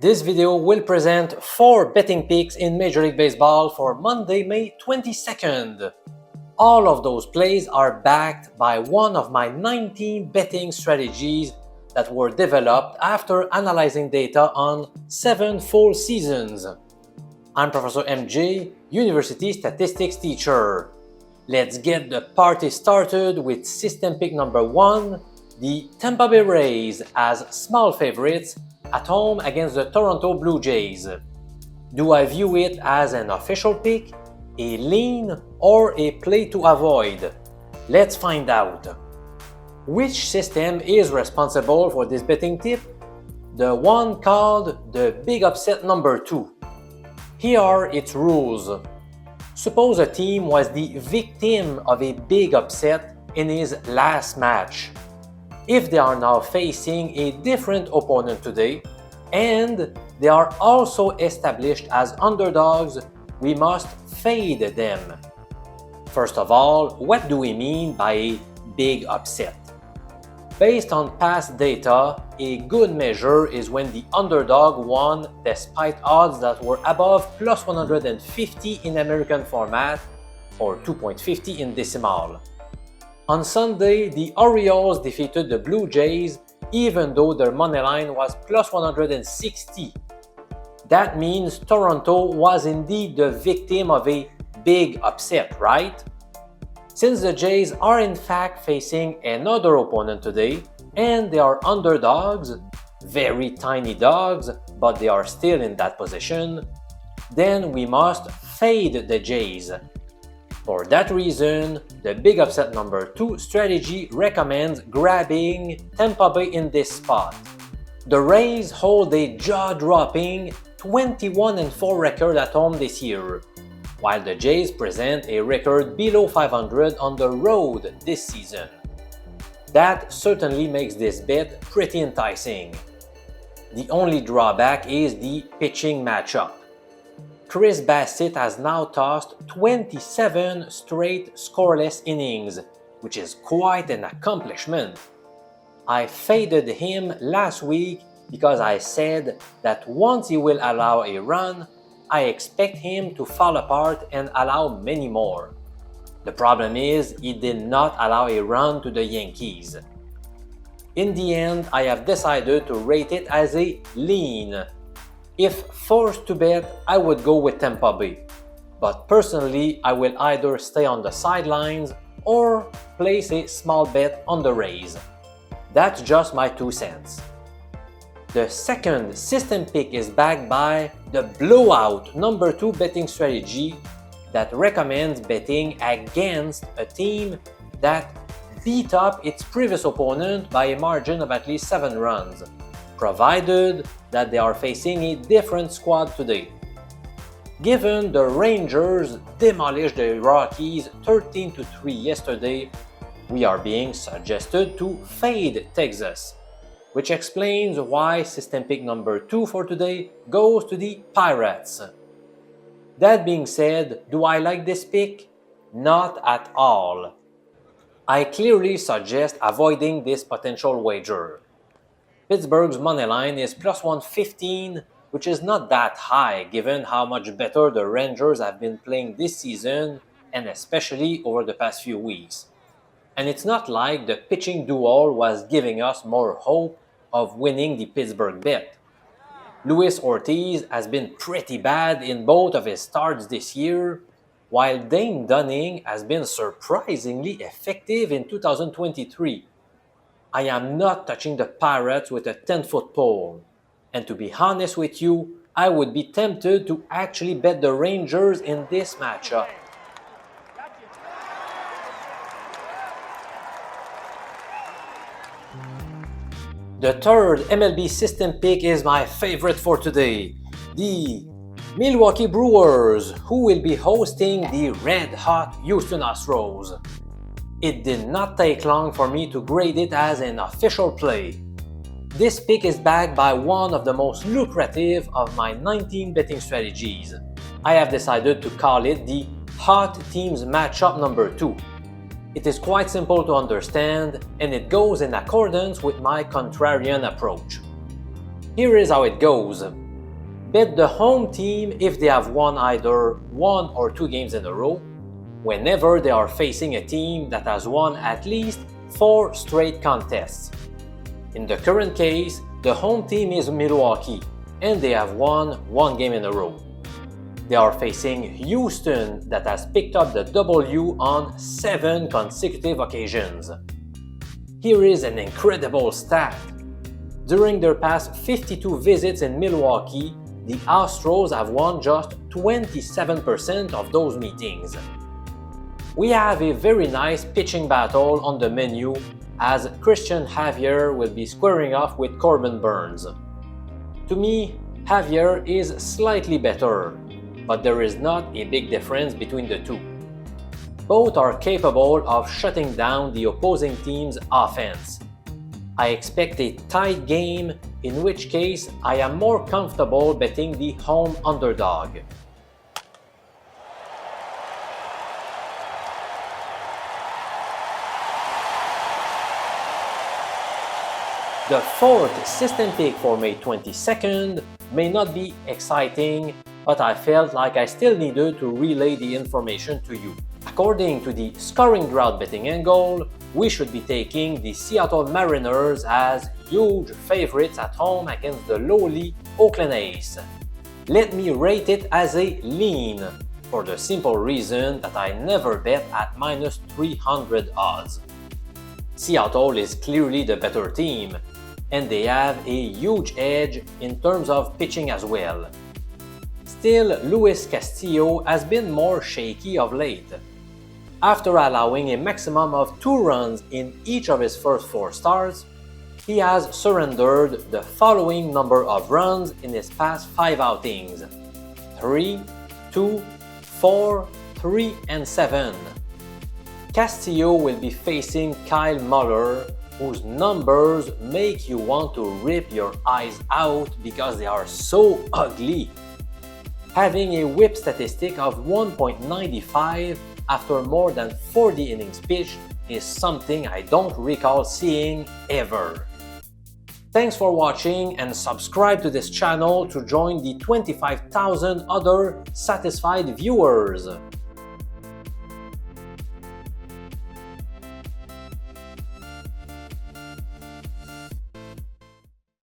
This video will present 4 betting picks in Major League Baseball for Monday, May 22nd. All of those plays are backed by one of my 19 betting strategies that were developed after analyzing data on 7 full seasons. I'm Professor MJ, University Statistics teacher. Let's get the party started with system pick number 1, the Tampa Bay Rays as small favorites at home against the Toronto Blue Jays. Do I view it as an official pick, a lean, or a play to avoid? Let's find out. Which system is responsible for this betting tip? The one called the Big Upset number 2. Here are its rules. Suppose a team was the victim of a big upset in his last match. If they are now facing a different opponent today, and they are also established as underdogs, we must fade them. First of all, what do we mean by a big upset? Based on past data, a good measure is when the underdog won despite odds that were above plus 150 in American format or 2.50 in decimal. On Sunday, the Orioles defeated the Blue Jays even though their moneyline was plus 160. That means Toronto was indeed the victim of a big upset, right? Since the Jays are in fact facing another opponent today, and they are underdogs, very tiny dogs, but they are still in that position, then we must fade the Jays. For that reason, the Big Upset number 2 strategy recommends grabbing Tampa Bay in this spot. The Rays hold a jaw-dropping 21-4 record at home this year, while the Jays present a record below 500 on the road this season. That certainly makes this bet pretty enticing. The only drawback is the pitching matchup. Chris Bassitt has now tossed 27 straight scoreless innings, which is quite an accomplishment. I faded him last week because I said that once he will allow a run, I expect him to fall apart and allow many more. The problem is he did not allow a run to the Yankees. In the end, I have decided to rate it as a lean. If forced to bet, I would go with Tampa Bay. But personally, I will either stay on the sidelines or place a small bet on the Rays. That's just my 2 cents. The second system pick is backed by the blowout number 2 betting strategy that recommends betting against a team that beat up its previous opponent by a margin of at least 7 runs, provided that they are facing a different squad today. Given the Rangers demolished the Rockies 13-3 yesterday, we are being suggested to fade Texas, which explains why system pick number 2 for today goes to the Pirates. That being said, do I like this pick? Not at all. I clearly suggest avoiding this potential wager. Pittsburgh's moneyline is plus 115, which is not that high given how much better the Rangers have been playing this season and especially over the past few weeks. And it's not like the pitching duel was giving us more hope of winning the Pittsburgh bet. Luis Ortiz has been pretty bad in both of his starts this year, while Dane Dunning has been surprisingly effective in 2023. I am not touching the Pirates with a 10-foot pole. And to be honest with you, I would be tempted to actually bet the Rangers in this matchup. The third MLB system pick is my favorite for today, the Milwaukee Brewers, who will be hosting the red-hot Houston Astros. It did not take long for me to grade it as an official play. This pick is backed by one of the most lucrative of my 19 betting strategies. I have decided to call it the Hot Teams Matchup number 2. It is quite simple to understand, and it goes in accordance with my contrarian approach. Here is how it goes. Bet the home team if they have won either 1 or 2 games in a row, whenever they are facing a team that has won at least 4 straight contests. In the current case, the home team is Milwaukee, and they have won 1 game in a row. They are facing Houston that has picked up the W on 7 consecutive occasions. Here is an incredible stat. During their past 52 visits in Milwaukee, the Astros have won just 27% of those meetings. We have a very nice pitching battle on the menu as Christian Javier will be squaring off with Corbin Burnes. To me, Javier is slightly better, but there is not a big difference between the two. Both are capable of shutting down the opposing team's offense. I expect a tight game, in which case I am more comfortable betting the home underdog. The fourth system pick for May 22nd may not be exciting, but I felt like I still needed to relay the information to you. According to the scoring drought betting angle, we should be taking the Seattle Mariners as huge favorites at home against the lowly Oakland A's. Let me rate it as a lean, for the simple reason that I never bet at minus 300 odds. Seattle is clearly the better team, and they have a huge edge in terms of pitching as well. Still, Luis Castillo has been more shaky of late. After allowing a maximum of 2 runs in each of his first 4 starts, he has surrendered the following number of runs in his past 5 outings: 3, 2, 4, 3, and 7. Castillo will be facing Kyle Muller, whose numbers make you want to rip your eyes out because they are so ugly. Having a whip statistic of 1.95 after more than 40 innings pitched is something I don't recall seeing ever. Thanks for watching, and subscribe to this channel to join the 25,000 other satisfied viewers.